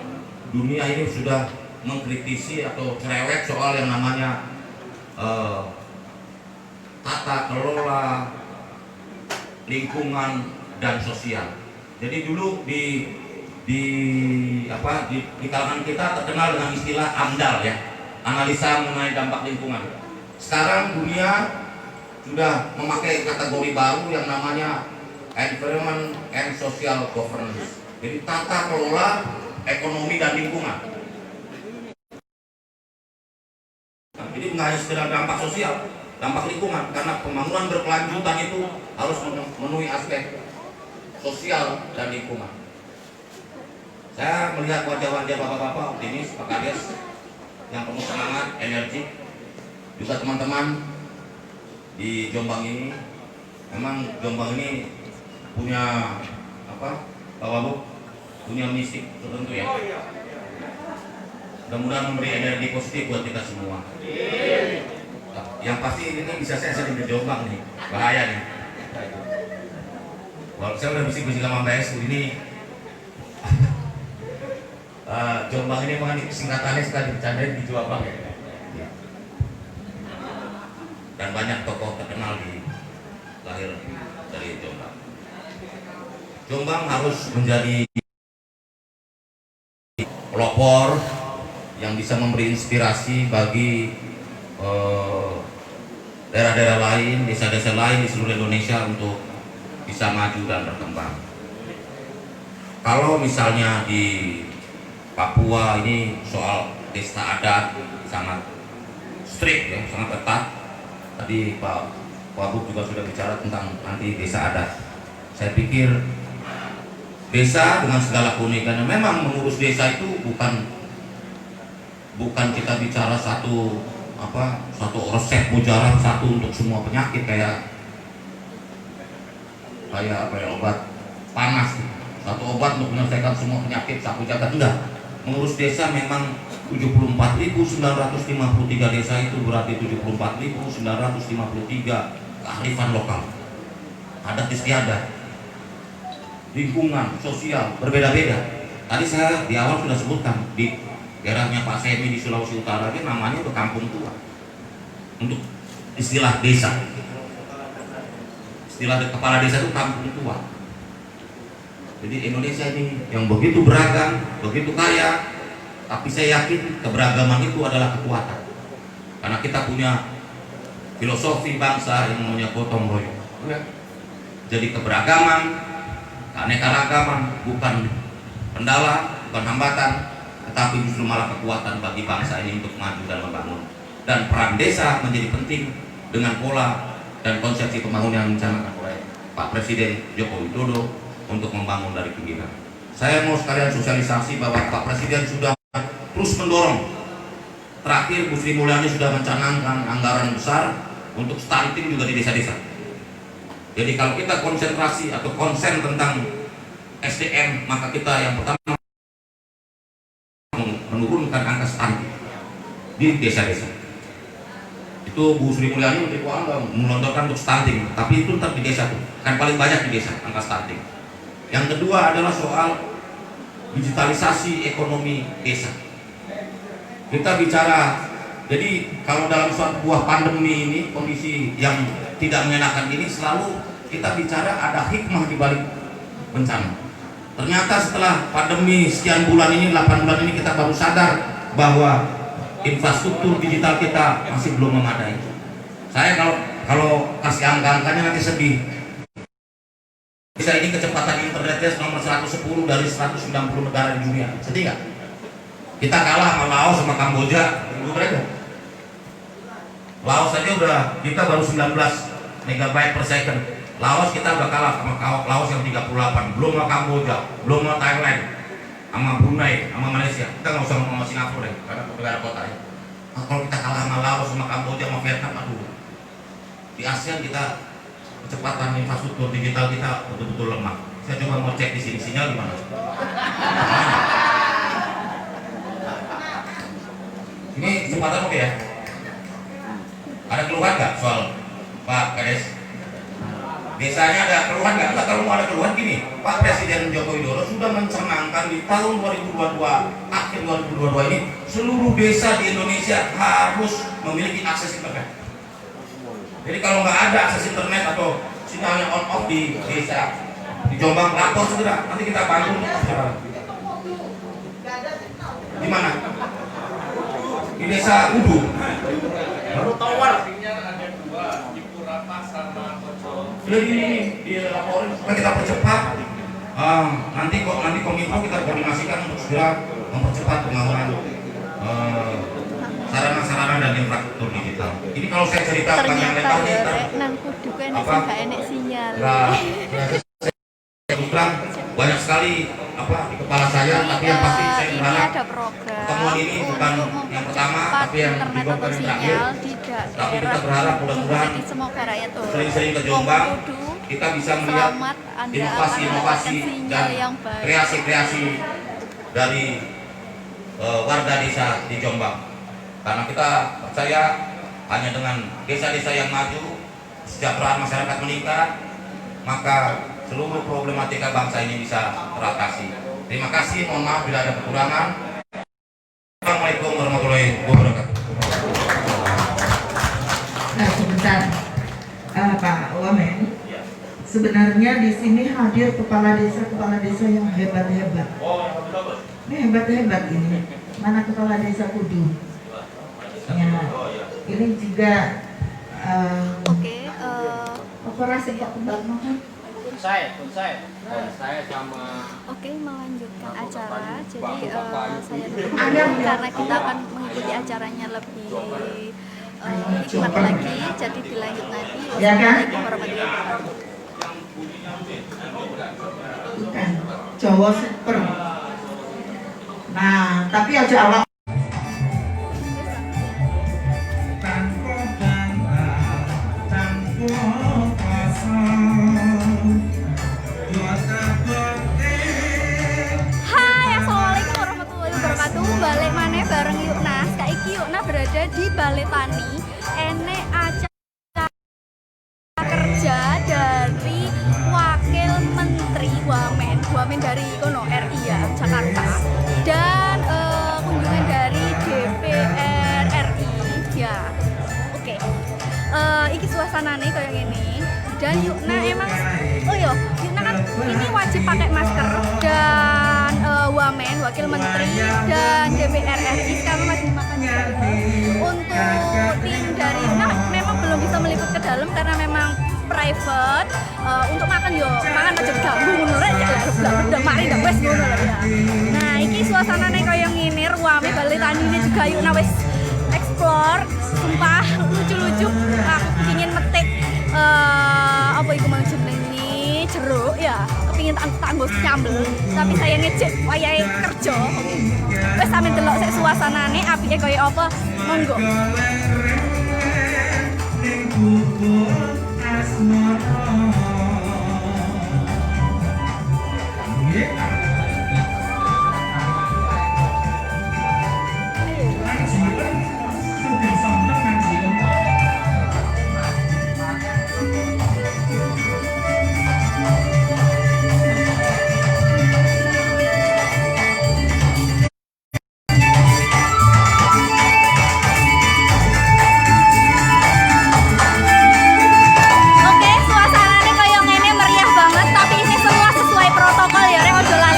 dunia ini sudah mengkritisi atau cerewet soal yang namanya tata kelola lingkungan dan sosial. Jadi dulu di kalangan kita terkenal dengan istilah AMDAL ya, analisa mengenai dampak lingkungan. Sekarang dunia sudah memakai kategori baru yang namanya Environment and Social Governance. Jadi tata kelola ekonomi dan lingkungan. Jadi nggak hanya sekedar dampak sosial, dampak lingkungan, karena pembangunan berkelanjutan itu harus memenuhi aspek sosial dan lingkungan. Saya melihat wajah-wajah bapak-bapak optimis, Pak Kades, yang penuh semangat, energi. Juga teman-teman di Jombang ini, memang Jombang ini punya apa, Pak Wabuk, punya misi tertentu ya. Mudah-mudahan memberi energi positif buat kita semua. Yang pasti ini bisa saya sering di Jombang nih, bahaya nih. Kalau saya udah bisik-bisik sama Mbak Es ini, Jombang ini memang singkatannya suka dicandain di Jombang ya. Dan banyak tokoh terkenal di lahir dari Jombang. Jombang harus menjadi pelopor yang bisa memberi inspirasi bagi daerah-daerah lain, desa-desa lain di seluruh Indonesia untuk bisa maju dan berkembang. Kalau misalnya di Papua ini soal desa adat sangat strict ya, sangat ketat. Tadi Pak Wabuk juga sudah bicara tentang nanti desa adat. Saya pikir desa dengan segala keunikannya, memang mengurus desa itu bukan kita bicara satu resep mujarab satu untuk semua penyakit kayak obat panas, satu obat untuk menyelesaikan semua penyakit sapu jagat. Enggak. Mengurus desa memang 74.953 desa itu berarti 74.953 kearifan lokal, adat istiadat, lingkungan, sosial, berbeda-beda. Tadi saya di awal sudah sebutkan di daerahnya Pak Semi di Sulawesi Utara itu namanya itu kampung tua. Untuk istilah desa, istilah kepala desa itu kampung tua. Jadi Indonesia ini yang begitu beragam, begitu kaya, tapi saya yakin keberagaman itu adalah kekuatan. Karena kita punya filosofi bangsa yang namanya gotong royong. Jadi keberagaman, keanekaragaman bukan kendala, bukan hambatan, tetapi justru malah kekuatan bagi bangsa ini untuk maju dan membangun. Dan peran desa menjadi penting dengan pola dan konsepsi pembangunan yang dicanangkan oleh Pak Presiden Joko Widodo untuk membangun dari pinggiran. Saya mau sekalian sosialisasi bahwa Pak Presiden sudah terus mendorong. Terakhir Bu Sri Mulyani sudah mencanangkan anggaran besar untuk stunting juga di desa-desa. Jadi kalau kita konsentrasi atau konsen tentang SDM, maka kita yang pertama menurunkan angka stunting di desa-desa. Itu Bu Sri Mulyani Menteri Keuangan melontarkan untuk stunting, tapi itu tetap di desa tuh, kan paling banyak di desa angka stunting. Yang kedua adalah soal digitalisasi ekonomi desa. Kita bicara, jadi kalau dalam suatu buah pandemi ini, kondisi yang tidak mengenakan ini, selalu kita bicara ada hikmah di balik bencana. Ternyata setelah pandemi sekian bulan ini, 8 bulan ini, kita baru sadar bahwa infrastruktur digital kita masih belum memadai. Saya kalau kasih angka-angkanya nanti sedih. Bisa ini kecepatan internetnya nomor 110 dari 190 negara di dunia. Sedih nggak? Kita kalah sama Laos sama Kamboja. Mereka. Laos saja kita baru 19 megabyte per second. Laos kita udah kalah sama Laos yang 38. Belum sama Kamboja, belum sama Thailand, sama Brunei, sama Malaysia. Kita nggak usah ngomong sama Singapura deh, karena negara kota ya. Nah, kalau kita kalah sama Laos, sama Kamboja, sama Vietnam, aduh. Di ASEAN kita kecepatan infrastruktur digital kita betul-betul lemah. Saya coba mau cek di sini sinyal gimana. Ini kecepatan oke ya? Ada keluhan nggak soal Pak Kades? Desanya ada keluhan nggak? Enggak, kalau mau ada keluhan gini, Pak Presiden Joko Widodo sudah mencanangkan di tahun 2022 akhir akhir 2022 ini seluruh desa di Indonesia harus memiliki akses internet. Jadi kalau nggak ada akses internet atau sinyalnya on off di desa di Jombang, lapor segera, nanti kita bantu. Di mana? Di desa Udu. Baru tahu artinya ada dua di Purapa sama Bocor. Ini dilaporin supaya kita percepat. Nanti kominfo kita koordinasikan untuk segera mempercepat pembangunan sarana-sarana dan infrastruktur digital. Ini kalau saya cerita panjang lebar nih, nang kudu kan gak enek sinyal. Saya bilang banyak sekali di kepala saya, tapi yang pasti saya Ini berharap ada program pertemuan ini bukan yang pertama, tapi yang internet dibuat atau yang terakhir. sinyal di Tapi kita daerah berharap mudah-mudahan jadi semoga rakyat tuh sering-sering ke Jombang, kudu kita bisa melihat selamat Anda inovasi-inovasi akan mendapatkan dan sinyal yang baik. kreasi-kreasi dari warga desa di Jombang. Karena kita percaya hanya dengan desa-desa yang maju, kesejahteraan masyarakat meningkat, maka seluruh problematika bangsa ini bisa teratasi. Terima kasih, mohon maaf bila ada kekurangan. Assalamualaikum warahmatullahi wabarakatuh. Nah, sebentar, Pak Wamen. Sebenarnya di sini hadir kepala desa yang hebat-hebat. Ini hebat-hebat ini. Mana kepala desa Kudu? Ya, ini juga Oke, operasi Pak Kembang Mahal. Saya sama Oke, melanjutkan acara. Jadi saya Ada karena kita akan mengikuti acaranya lebih hikmat lagi. Jadi dilanjut nanti. Ya kan? Wassalamualaikum warahmatullahi wabarakatuh. Bukan, Jawa super. Nah, tapi aja awak. Hai, assalamualaikum warahmatullahi wabarakatuh. Balik maneh bareng Yuknas. Kaiki Yukna berada di Balai Tani. Ene acara kerja dari Wakil Menteri Wamen dari RI ya Jakarta, dan kunjungan dari DPR RI ya. Oke. Iki suasanane kayak gini. Dan Yukna emang, Yukna kan ini wajib pakai masker, dan Wamen, Wakil Menteri dan DPR RI sekarang masih makan di dalam. Untuk tim dari Yukna memang belum bisa meliput ke dalam karena memang private. Untuk makan mangan aja ganggu ngono rek ya udah mari ndak wes ngono lho ya. Nah, iki suasanane kaya ngene, ruame Balai Tani juga Yukna wes explore, sumpah lucu-lucu. Aku ingin metik apa iku mau jenenge jeruk ya, kepingin tanggo nyambel, tapi saya ngejek wayahe kerja. Wes sampe delok sik suasanane apike kaya apa, monggo. Oke, suasananya kayak ngene meriah banget, tapi ini semua sesuai protokol ya, rek ojo lali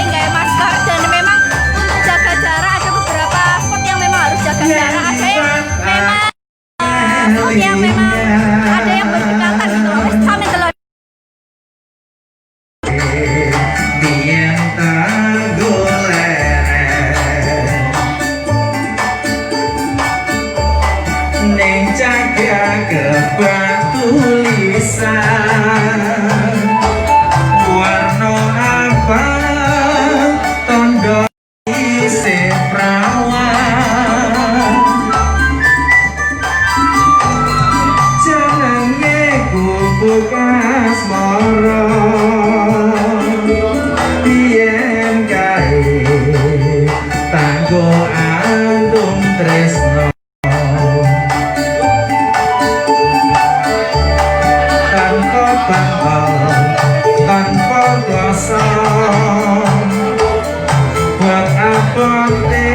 buat abote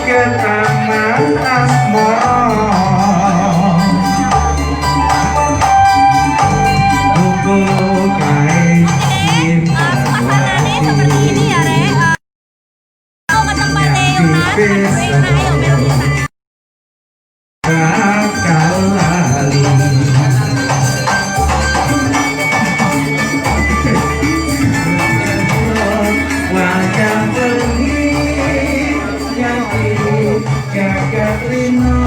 ke taman asmara kumpul kae Suasananya seperti ini ya, Rek. Mau ke tempatnya Yuna, ayo melu Yuna. bakal lali wajah bengi yang kiri gagak lino.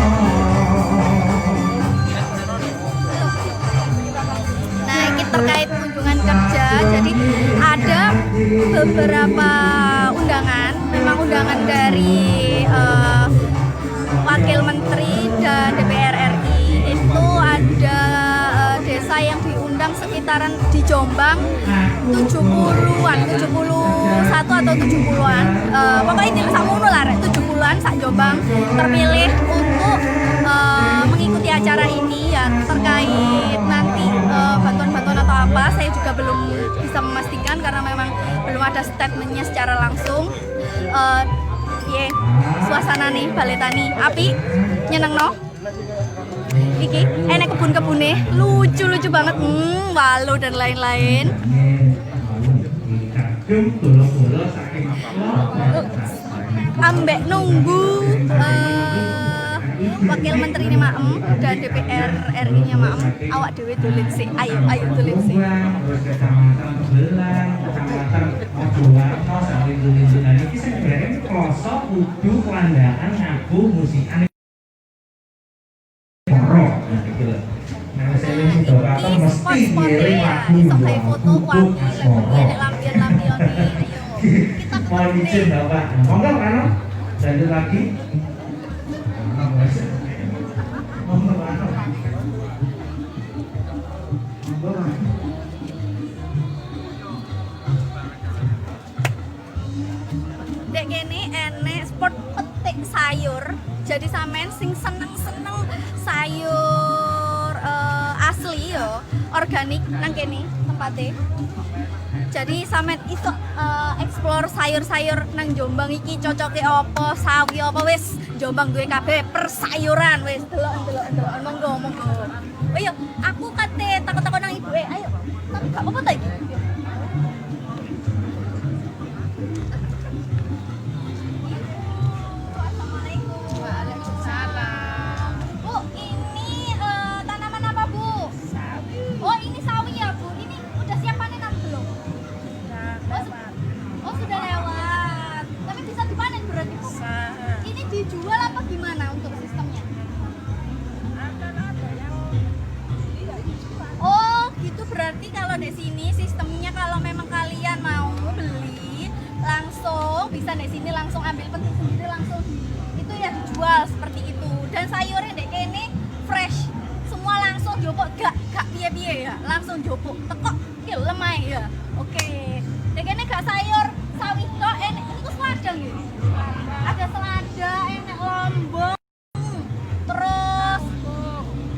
Nah, ini terkait kunjungan kerja. Jadi ada beberapa undangan, memang undangan dari Wakil Menteri dan DPR RI. Itu ada desa yang diundang sekitaran di Jombang 70-an, 71 atau 70-an. Pokoknya ini sakmono lah, 70-an sak Jombang terpilih untuk mengikuti acara ini ya, terkait nanti bantuan-bantuan atau apa saya juga belum bisa memastikan karena memang belum ada statementnya secara langsung. Suasana nih baletani api nyeneng no iki enek kebun-kebune lucu-lucu banget, walu dan lain-lain. Ambek nunggu Wakil Menteri ini maem dan DPR RI nya maem, awak dewe dolen sih, ayo dolen sih. Ini spot-spotnya ya, iso kayak foto wangi lampion-lampion nih, ayo. Kita Mohon izin Bapak, monggo kan? Lanjut lagi. Dek kene enek spot petik sayur. Jadi sampean sing seneng-seneng sayur asli yo, organik nang kene tempatnya. Jadi sampean iso explore sayur-sayur nang Jombang iki cocoke opo, sawi opo, wis Jombang duwe kabeh persayuran, wis delok monggo. Ayo, aku kate takut-takut nang ibuke, ayo. Tapi gak apa-apa ta iki? Waalaikumsalam. Bu, ini tanaman apa, Bu? Oh, ini sawi ya, Bu. Ini udah siap panenan belum? Oh, sudah lewat. Tapi bisa dipanen berarti, Bu? Ini dijual apa gimana untuk sistemnya? Oh, gitu berarti kalau di sini sistemnya kalau memang kalian mau beli langsung bisa di sini langsung ambil petik sendiri langsung itu ya dijual seperti itu. Dan sayurnya dek ini fresh. Semua langsung jopok gak piye-piye ya. Langsung jopok tekok ki lemah ya. Oke. Dek ini gak sayur sawi tok enek itu selada nggih. Ada selada, enek lombok. Terus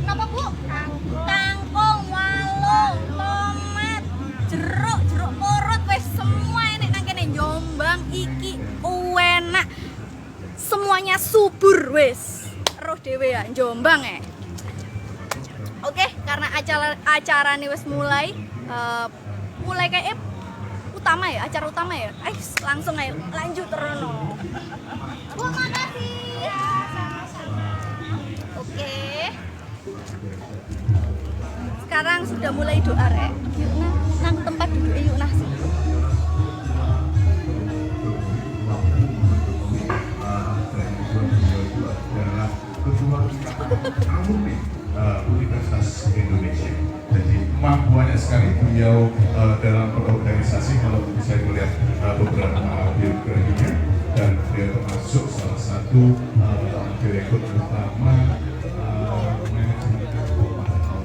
napa Bu? Kangkung, walung, tomat, jeruk purut wis semua enek nang kene Jombang iki enak. Semuanya subur wis. Roh dhewe ya Jombang Oke, karena acara nih wis mulai kayak utama ya, acara utama ya. Ayo langsung ayo lanjut terus. Bu, makasih. Oke. Sekarang sudah mulai doa rek. Yuk nang tempat duduk yuk nah. Universitas Indonesia. Jadi banyak sekali beliau dalam berorganisasi kalau bisa melihat beberapa biografinya, dan beliau termasuk salah satu direktur utama manajemen keuangan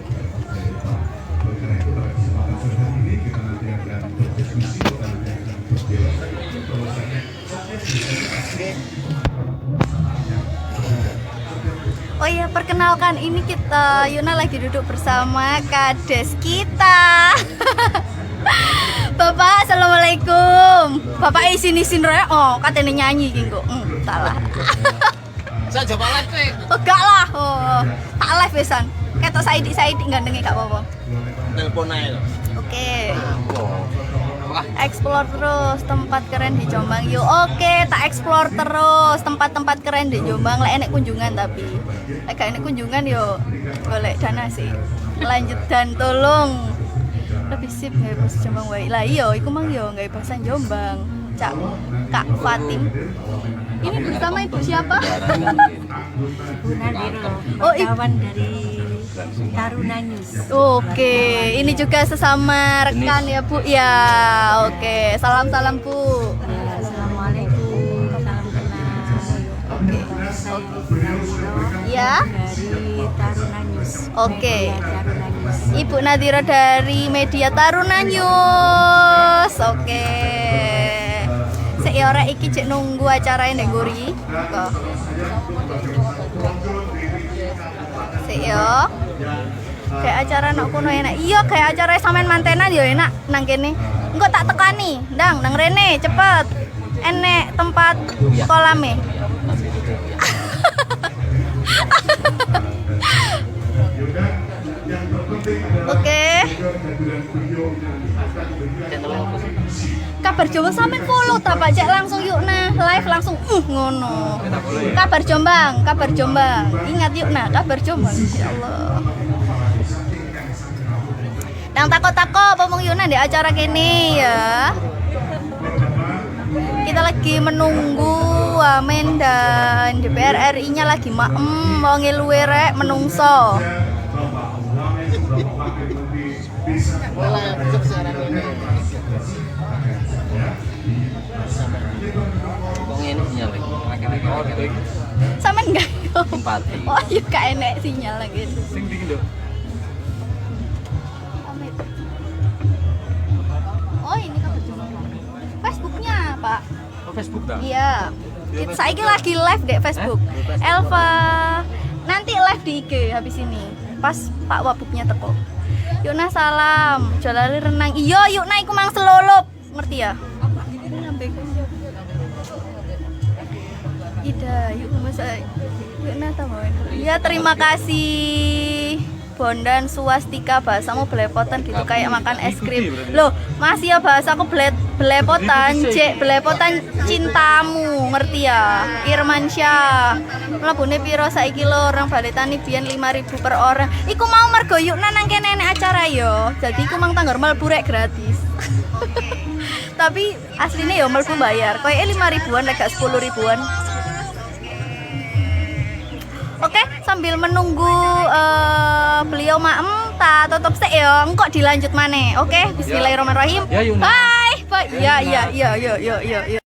Jepang. Oleh karena itu pada kesempatan sore ini kita nanti akan berdiskusi dan nanti akan berdialog bahwasanya Oh iya, perkenalkan ini kita Yuna lagi duduk bersama kades kita. Bapak, assalamualaikum. Bapak isin rek. Oh, katanya nyanyi iki kok. Salah. Saya coba live nih. Oh, gak lah. Oh, tak live pisan. Ketok Saidi gandengi gak apa-apa. Telepon aja. Oke. Explore terus tempat keren di Jombang yuk. Oke, tak explore terus tempat-tempat keren di Jombang. Lek enek kunjungan tapi lek gak enek kunjungan yo golek dana sih. Lanjut dan tolong lebih sip nggak bahasa Jombang wae. Lah iya, iku mang yo nggak bahasa Jombang. Cak Kak Fatim. Ini bersama ibu siapa? Bu Nadiro, Oh, kawan dari Taruna News. Oke, ini juga sesama rekan ya Bu ya. Oke, salam-salam Bu. Ya, assalamualaikum, salam kenal. Oke. Saya Ibu Nadiro Ya. dari Taruna News. Oke. Media Taruna News. Ibu Nadira dari media Taruna News. Oke. Sik ya ora iki cek nunggu acara ndek nguri. Kok. Sik ya. Kayak acara nak kono enak. Iya, kayak acara sampean mantenan ya enak nang kene. Engko tak tekani, ndang nang rene cepet. Enek tempat kolame. Oke. Kabar Jombang sampean follow ta Pak, cek langsung yuk nah, live langsung ngono. Kabar Jombang. Ingat yuk nah, kabar Jombang insyaallah. Yang takut-takut pomong yuk nah di acara kene ya. Kita lagi menunggu Wamen dan DPR RI-nya lagi maem mau ngeluwe rek menungso. Sama enggak? Oh, yuk gak enek sinyal lagi. Oh, ini kan Facebooknya, Pak. Oh, Facebook dah. Iya. Saya lagi live deh Facebook. Elva nanti live di IG habis ini. Pas Pak Wabuknya teko. Yukna salam, jalali renang. Iya, Yukna iku mang selulup. Ngerti ya? Ida, yuk masa Yukna tambahin. Iya, terima kasih. Bondan swastika bahasamu belepotan gitu kayak makan es krim. Loh, masih ya bahasaku belepotan, cek belepotan cintamu, ngerti ya? Irmansyah. Mlebune piro saiki lho orang baletani biyen 5.000 per orang. Iku mau mergo Yukna nang kene enek acara yo. Jadi iku mang tanggar mlebu rek gratis. Tapi aslinya yo mlebu bayar. Koyoke 5.000-an lek gak 10.000-an. Oke, sambil menunggu beliau maem, tak tutup sik ya, engko dilanjut maneh. Oke, bismillahirrahmanirrahim. Bye. Bye. Ya.